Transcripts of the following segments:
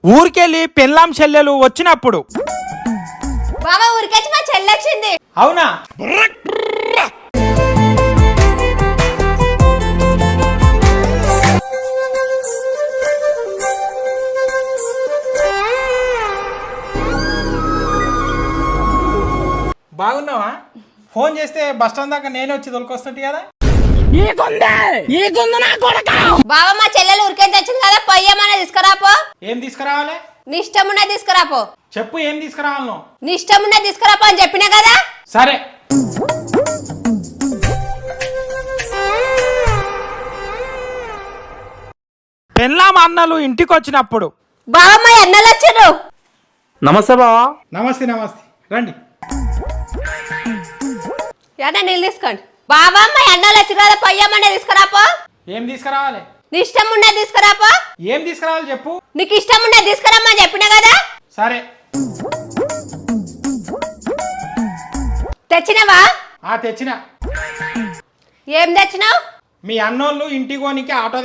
ఊరికెళ్ళి పెళ్ళాం చెల్లెలు వచ్చినప్పుడు. బాబా ఊరికొచ్చి మా చెల్లొచ్చింది. అవునా? బాగున్నావా? ఫోన్ చేస్తే బస్ స్టాండ్ దాకా నేనే వచ్చి తొలకొస్తుంటే కదా. బాబా మా చెల్లెలు ఊరికొచ్చి వచ్చింది కదా, పొయ్యమనే తీసుకురాపో. ఏం తీసుకురావాలి? నీ ఇష్టం ఉన్నది తీసుకురాపో. చెప్పు, ఏం తీసుకురావాలను? నీ ఇష్టం ఉన్నది తీసుకురాపో అని చెప్పినా కదా. సరే. పెళ్ళాం అన్నలు ఇంటికి వచ్చినప్పుడు. బాబా మా అన్నలు వచ్చారు. నమస్తే బావా. నమస్తే నమస్తే, రండి. ఏడా నీళ్ళు తీసుకోండి. బాబా మా అన్నలు వచ్చారు కదా, పొయ్యమనే తీసుకురాపో. ఏం తీసుకురావాలి? నీ ఇష్టం ఉన్నది తీసుకురాపో. ఏం తీసుకురావాలి చెప్పు. నీకు ఇష్టం ఉన్నది తీసుకురమ్మని చెప్పినా కదా. సరే. తెచ్చినవా? తెచ్చిన. ఏం తెచ్చినావు? మీ అన్నోళ్ళు ఇంటికి పోనీకి ఆటో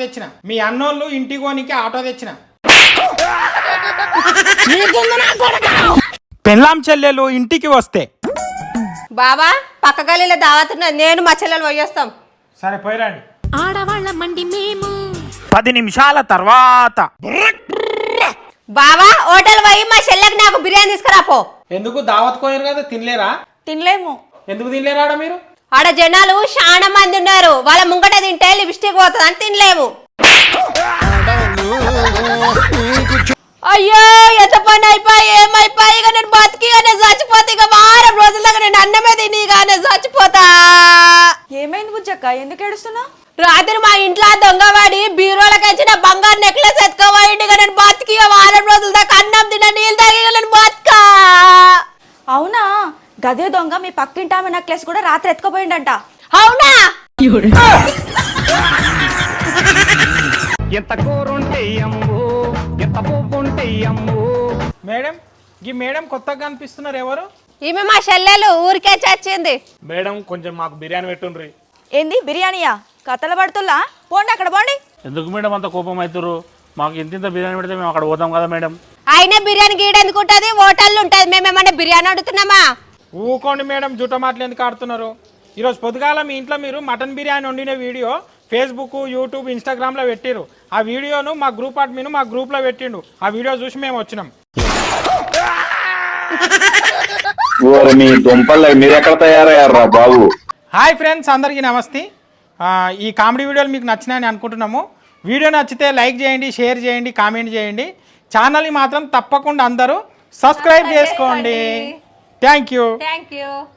తెచ్చిన. పెళ్ళాం చెల్లెలు ఇంటికి వస్తే. బాబా పక్క గల్లీలో దావతున్నది, నేను మా చెల్లెలు పోయేస్తాం. సరే పోయిరండి. ఆడవాళ్ళ మండి మేము 10 నిమిషాల తర్వాత. బాబా హోటల్ పోయి మా చెల్లెకి నాకు బిర్యానీ తీసుకురాపో. ఎందుకు? దావత్ కోయరు కదా, తినలేరా? తినలేము. ఎందుకు తినలేరాడ మీరు? ఆడ జనాలు చాలా మంది ఉన్నారు, వాళ్ళ ముంగట తింటే లిప్స్టిక్ పోతుంది అని తినలేము. అయ్యో ఎంత పని అయిపోయి ఏమైపోయి, ఇక నేను బతికి నేను చచ్చిపోతా. ఇక వారం రోజుల దాకా నేను అన్నమే తిని ఇక నేను చచ్చిపోతా. ఏమైంది బుజ్జక్క, ఎందుకు ఏడుస్తున్నావు? రాత్రి మా ఇంట్లో దొంగవాడి బీరోలకి నా బంగారు నెక్లెస్ ఎత్తుకోవాడి. ఇక నేను బతికి ఇక వారం రోజుల దాకా అన్నం తిన్న నీళ్ళు తాగి నేను బతుకా. అవునా? గదే దొంగ మీ పక్కింటి ఆమె నెక్లెస్ కూడా రాత్రి ఎత్తుకుపోయిండంట. అవునా? ఎంత కూరుంటే అమ్ము, ఎంత పువ్వుంటే అమ్ము. మేడం, ఈ మేడం కొత్తగా కనిపిస్తున్నారు, ఎవరు? ఈమె మా చెల్లెలు ఊరికే చచ్చింది. మేడం కొంచెం మాకు బిర్యానీ పెట్టుండ్రి. ఏంది బిర్యానీయా? కథలు పడుతుల్లా? పోండి అక్కడ పోండి. ఎందుకు మేడం అంత కోపం అవుతారు? మాకు ఇంత బిర్యానీ పెడితే మేము అక్కడ పోతాం కదా మేడం. అయినా బిర్యానీ గీడ ఎందుకు ఉంటుంది, హోటల్ ఉంటుంది. మేమేమన్నా బిర్యానీ అడుగుతున్నామా? ఊకోండి మేడం, జుట్ట మాటలు ఎందుకు ఆడుతున్నారు? ఈరోజు పొద్దుగాల మీ ఇంట్లో మీరు మటన్ బిర్యానీ వండిన వీడియో ఫేస్బుక్, యూట్యూబ్, ఇన్స్టాగ్రామ్లో పెట్టిరు. ఆ వీడియోను మా గ్రూప్ అడ్మిన్ మా గ్రూప్లో పెట్టిండు. ఆ వీడియో చూసి మేము వచ్చినాం. మీ దుంపలు మీరు ఎక్కడ తయారయ్యారా బాబు? హాయ్ ఫ్రెండ్స్, అందరికీ నమస్తే. ఈ కామెడీ వీడియోలు మీకు నచ్చినాయని అనుకుంటున్నాము. వీడియో నచ్చితే లైక్ చేయండి, షేర్ చేయండి, కామెంట్ చేయండి. ఛానల్ని మాత్రం తప్పకుండా అందరూ సబ్స్క్రైబ్ చేసుకోండి. Thank you.